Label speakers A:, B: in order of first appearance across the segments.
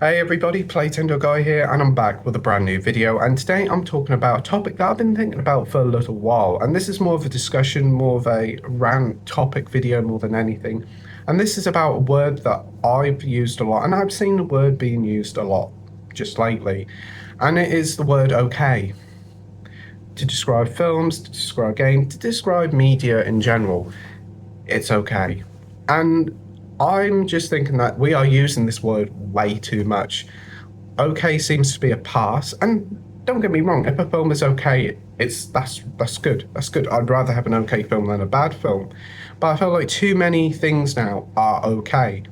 A: Hey everybody, Playtendoguy here, and I'm back with a brand new video, and today I'm talking about a topic that I've been thinking about for a little while, and this is more of a discussion, more of a rant topic video more than anything, and this is about a word that I've used a lot, and I've seen the word being used a lot just lately, and it is the word okay, to describe films, to describe games, to describe media in general. It's okay. And I'm just thinking that we are using this word way too much. Okay seems to be a pass, and don't get me wrong, if a film is okay, that's good. That's good. I'd rather have an okay film than a bad film. But I feel like too many things now are okay.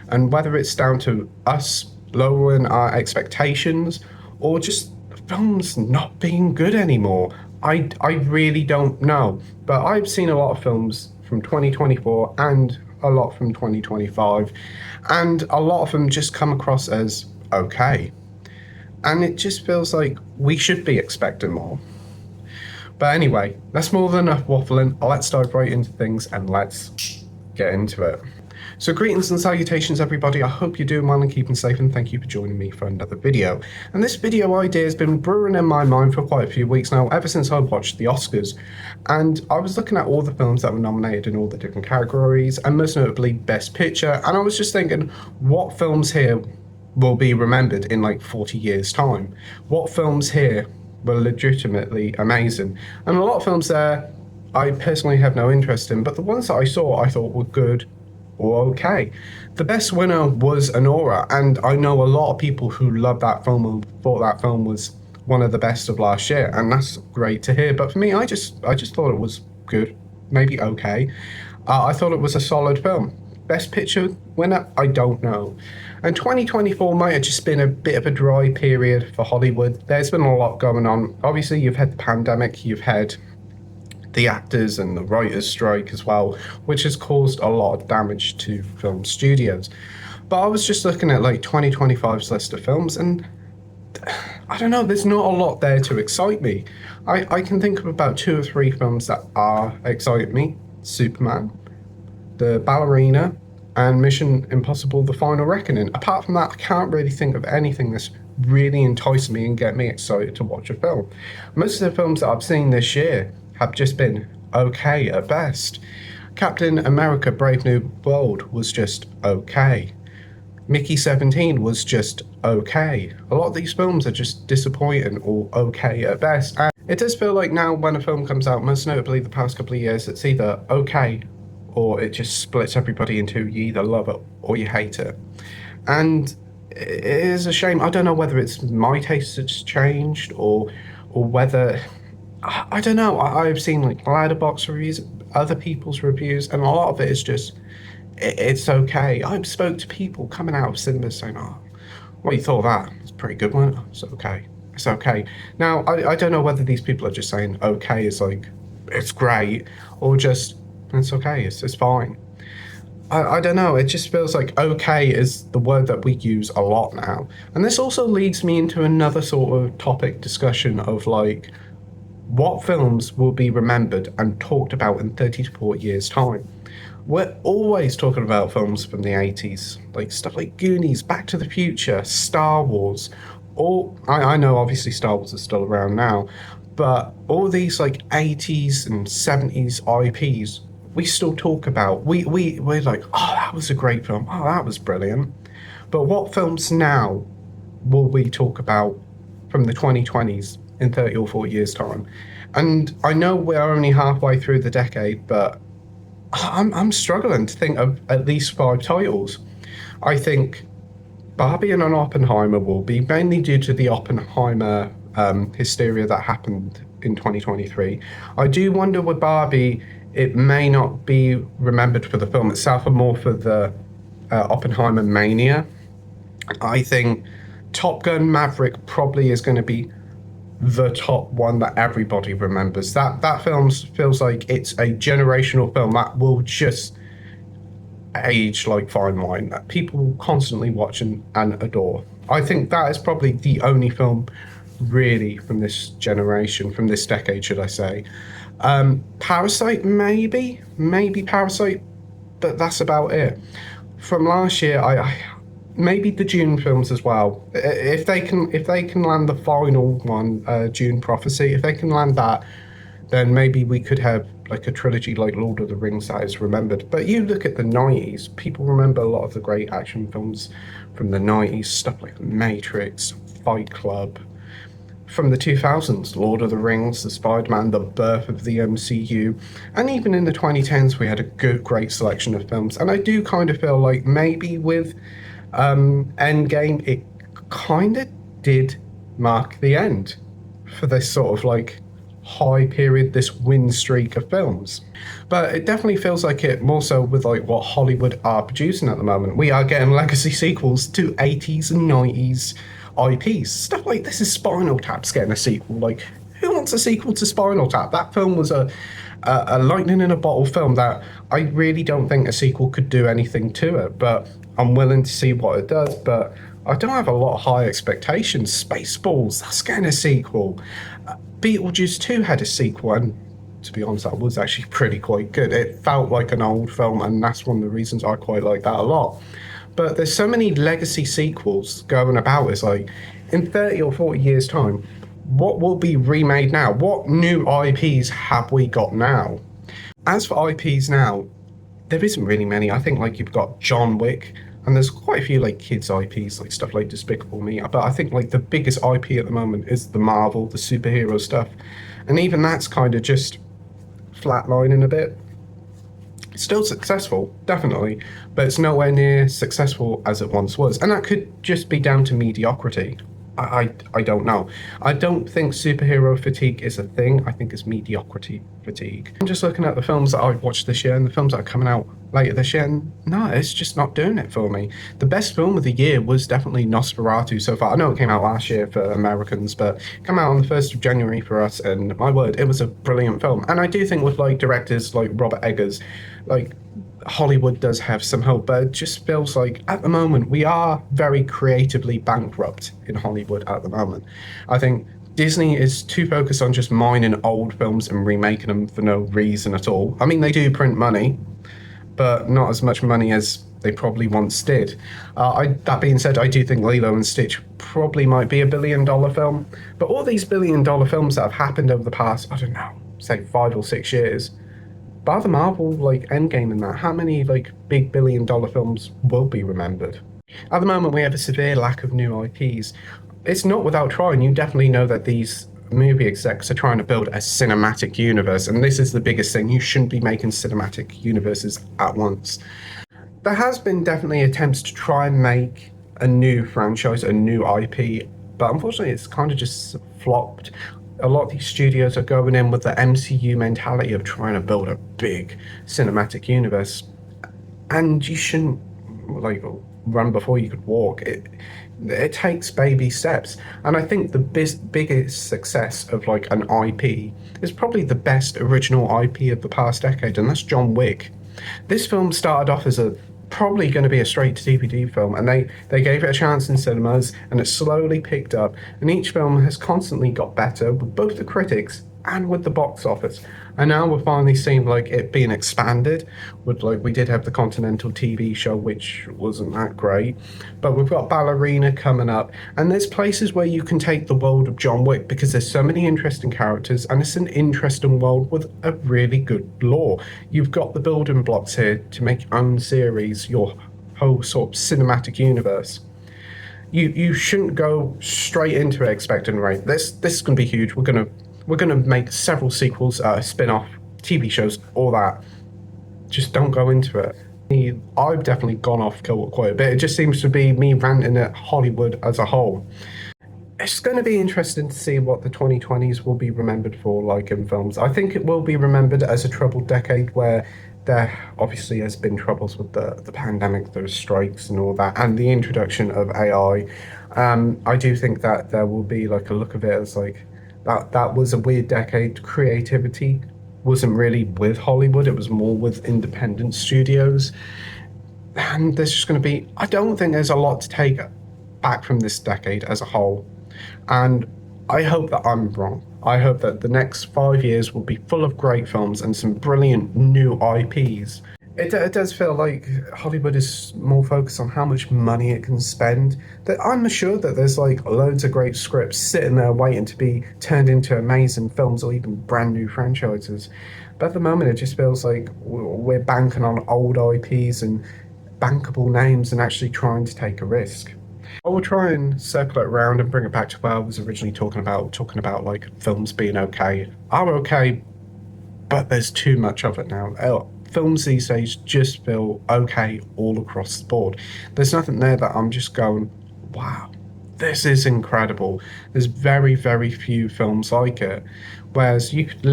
A: And whether it's down to us lowering our expectations or just films not being good anymore, I really don't know. But I've seen a lot of films from 2024 and a lot from 2025, and a lot of them just come across as okay. And it just feels like we should be expecting more. But anyway, that's more than enough waffling. Let's dive right into things and let's get into it. So greetings and salutations everybody, I hope you're doing well and keeping safe, and thank you for joining me for another video. And this video idea has been brewing in my mind for quite a few weeks now, ever since I watched the Oscars. And I was looking at all the films that were nominated in all the different categories, and most notably Best Picture, and I was just thinking, what films here will be remembered in like 40 years time? What films here were legitimately amazing? And a lot of films there I personally have no interest in, but the ones that I saw I thought were good or okay. The best winner was Anora, and I know a lot of people who loved that film and thought that film was one of the best of last year, and that's great to hear. But for me, I just thought it was good, maybe okay. I thought it was a solid film. Best Picture winner, I don't know. And 2024 might have just been a bit of a dry period for Hollywood. There's been a lot going on. Obviously, you've had the pandemic, you've had the actors and the writers' strike as well, which has caused a lot of damage to film studios. But I was just looking at like 2025's list of films, and I don't know, there's not a lot there to excite me. I can think of about 2 or 3 films that are excite me. Superman, The Ballerina, and Mission Impossible The Final Reckoning. Apart from that, I can't really think of anything that's really entice me and get me excited to watch a film. Most of the films that I've seen this year have just been okay at best. Captain America Brave New World was just okay. Mickey 17 was just okay. A lot of these films are just disappointing or okay at best. And it does feel like now when a film comes out, most notably the past couple of years, it's either okay or it just splits everybody into you either love it or you hate it. And it is a shame. I don't know whether it's my taste that's changed or whether, I don't know. I've seen like Letterboxd reviews, other people's reviews, and a lot of it is just, it's okay. I spoke to people coming out of cinemas saying, oh, what you thought of that? It's a pretty good one. Oh, it's okay. It's okay. Now, I don't know whether these people are just saying okay is like, it's great, or just, it's okay, it's fine. I don't know, it just feels like okay is the word that we use a lot now. And this also leads me into another sort of topic discussion of like, what films will be remembered and talked about in 30 to 40 years' time? We're always talking about films from the 80s, like stuff like Goonies, Back to the Future, Star Wars. I know obviously Star Wars is still around now, but all these like 80s and 70s IPs, we still talk about. We're like, oh, that was a great film. Oh, that was brilliant. But what films now will we talk about from the 2020s in 30 or 40 years' time? And I know we're only halfway through the decade, but I'm struggling to think of at least 5 titles. I think Barbie and Oppenheimer will be, mainly due to the Oppenheimer hysteria that happened in 2023. I do wonder with Barbie, it may not be remembered for the film itself, but more for the Oppenheimer mania. I think Top Gun Maverick probably is going to be the top one that everybody remembers. That film feels like it's a generational film that will just age like fine wine, that people will constantly watch and adore. I think that is probably the only film really from this generation, from this decade, should I say. Parasite, maybe Parasite, but that's about it. From last year, Maybe the Dune films as well. If they can land the final one, Dune Prophecy, if they can land that, then maybe we could have like a trilogy like Lord of the Rings that is remembered. But you look at the 90s, people remember a lot of the great action films from the 90s, stuff like Matrix, Fight Club. From the 2000s, Lord of the Rings, The Spider-Man, the birth of the MCU, and even in the 2010s, we had a great selection of films. And I do kind of feel like maybe with Endgame, it kind of did mark the end for this sort of like high period, this win streak of films. But it definitely feels like it more so with like what Hollywood are producing at the moment. We are getting legacy sequels to 80s and 90s IPs. Stuff like this is Spinal Tap's getting a sequel. Like, who wants a sequel to Spinal Tap? That film was a lightning in a bottle film that I really don't think a sequel could do anything to it, but I'm willing to see what it does. But I don't have a lot of high expectations. Spaceballs, that's getting a sequel. Beetlejuice 2 had a sequel, and to be honest, that was actually pretty quite good. It felt like an old film, and that's one of the reasons I quite like that a lot. But there's so many legacy sequels going about. It's like, in 30 or 40 years' time, what will be remade now? What new IPs have we got now? As for IPs now, there isn't really many. I think like you've got John Wick, and there's quite a few like kids IPs, like stuff like Despicable Me. But I think like the biggest IP at the moment is the Marvel, the superhero stuff, and even that's kind of just flatlining a bit. Still successful, definitely, but it's nowhere near successful as it once was, and that could just be down to mediocrity. I don't know. I don't think superhero fatigue is a thing. I think it's mediocrity fatigue. I'm just looking at the films that I've watched this year and the films that are coming out later this year, and no, it's just not doing it for me. The best film of the year was definitely Nosferatu so far. I know it came out last year for Americans, but it came out on the 1st of January for us, and my word, it was a brilliant film. And I do think with like directors like Robert Eggers, like Hollywood does have some hope, but it just feels like at the moment we are very creatively bankrupt in Hollywood at the moment. I think Disney is too focused on just mining old films and remaking them for no reason at all. I mean, they do print money, but not as much money as they probably once did. That being said, I do think Lilo and Stitch probably might be a $1 billion film, but all these $1 billion films that have happened over the past, I don't know, say 5 or 6 years, bar the Marvel, like Endgame and that, how many like big $1 billion films will be remembered? At the moment, we have a severe lack of new IPs. It's not without trying. You definitely know that these movie execs are trying to build a cinematic universe, and this is the biggest thing. You shouldn't be making cinematic universes at once. There has been definitely attempts to try and make a new franchise, a new IP, but unfortunately, it's kind of just flopped. A lot of these studios are going in with the MCU mentality of trying to build a big cinematic universe, and you shouldn't like run before you could walk. It takes baby steps, and I think the biggest success of like an IP is probably the best original IP of the past decade, and that's John Wick. This film started off as a probably going to be a straight to DVD film, and they gave it a chance in cinemas, and it slowly picked up, and each film has constantly got better with both the critics and with the box office. And now we're finally seeing like it being expanded with like we did have the Continental TV show, which wasn't that great, but we've got Ballerina coming up, and there's places where you can take the world of John Wick because there's so many interesting characters, and it's an interesting world with a really good lore. You've got the building blocks here to make your own series, your whole sort of cinematic universe. You shouldn't go straight into it expecting, right, this is going to be huge. We're gonna make several sequels, spin-off TV shows, all that. Just don't go into it. I've definitely gone off kilter quite a bit. It just seems to be me ranting at Hollywood as a whole. It's going to be interesting to see what the 2020s will be remembered for, like in films. I think it will be remembered as a troubled decade where there obviously has been troubles with the pandemic, the strikes and all that, and the introduction of AI. I do think that there will be like a look of it as like, that was a weird decade. Creativity wasn't really with Hollywood, it was more with independent studios. And there's just going to be, I don't think there's a lot to take back from this decade as a whole. And I hope that I'm wrong. I hope that the next 5 years will be full of great films and some brilliant new IPs. It does feel like Hollywood is more focused on how much money it can spend. That I'm sure that there's like loads of great scripts sitting there waiting to be turned into amazing films or even brand new franchises. But at the moment, it just feels like we're banking on old IPs and bankable names and actually trying to take a risk. I will try and circle it around and bring it back to where I was originally talking about like films being okay, are okay, but there's too much of it now. Films these days just feel okay all across the board. There's nothing there that I'm just going, wow, this is incredible. There's very, very few films like it. Whereas you could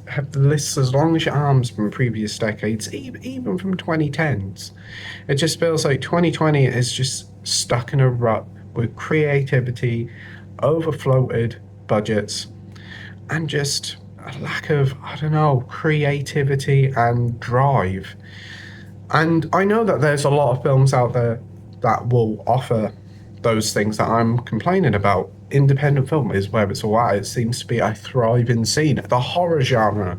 A: have the lists as long as your arms from previous decades, even from 2010s. It just feels like 2020 is just stuck in a rut with creativity, overfloated budgets, and just a lack of, I don't know, creativity and drive. And I know that there's a lot of films out there that will offer those things that I'm complaining about. Independent film is where it's all at. It seems to be a thriving scene. The horror genre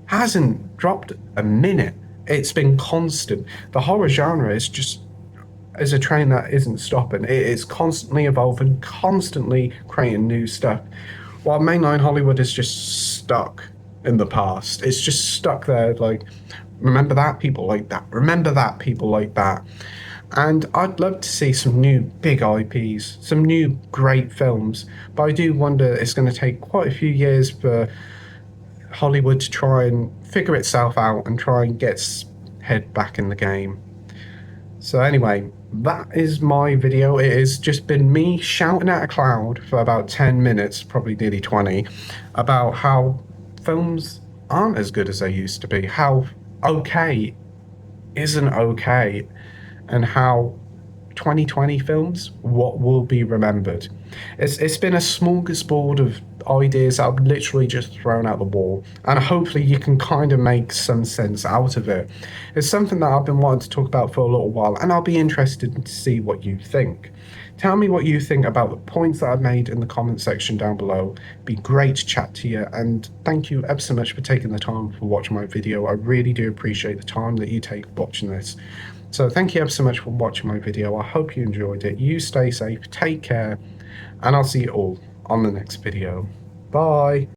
A: hasn't dropped a minute. It's been constant. The horror genre is a train that isn't stopping. It is constantly evolving, constantly creating new stuff. While mainline Hollywood is just stuck in the past. It's just stuck there, like, remember that, people like that. Remember that, people like that. And I'd love to see some new big IPs, some new great films. But I do wonder it's going to take quite a few years for Hollywood to try and figure itself out and try and get its head back in the game. So anyway, that is my video. It has just been me shouting at a cloud for about 10 minutes, probably nearly 20, about how films aren't as good as they used to be, how okay isn't okay, and how 2020 films, what will be remembered. It's been a smorgasbord of ideas that I've literally just thrown out the wall, and hopefully you can kind of make some sense out of it. It's something that I've been wanting to talk about for a little while, and I'll be interested to see what you think. Tell me what you think about the points that I've made in the comment section down below. It'd be great to chat to you, and thank you ever so much for taking the time for watching my video. I really do appreciate the time that you take watching this. So thank you ever so much for watching my video. I hope you enjoyed it. You stay safe, take care, and I'll see you all on the next video. Bye.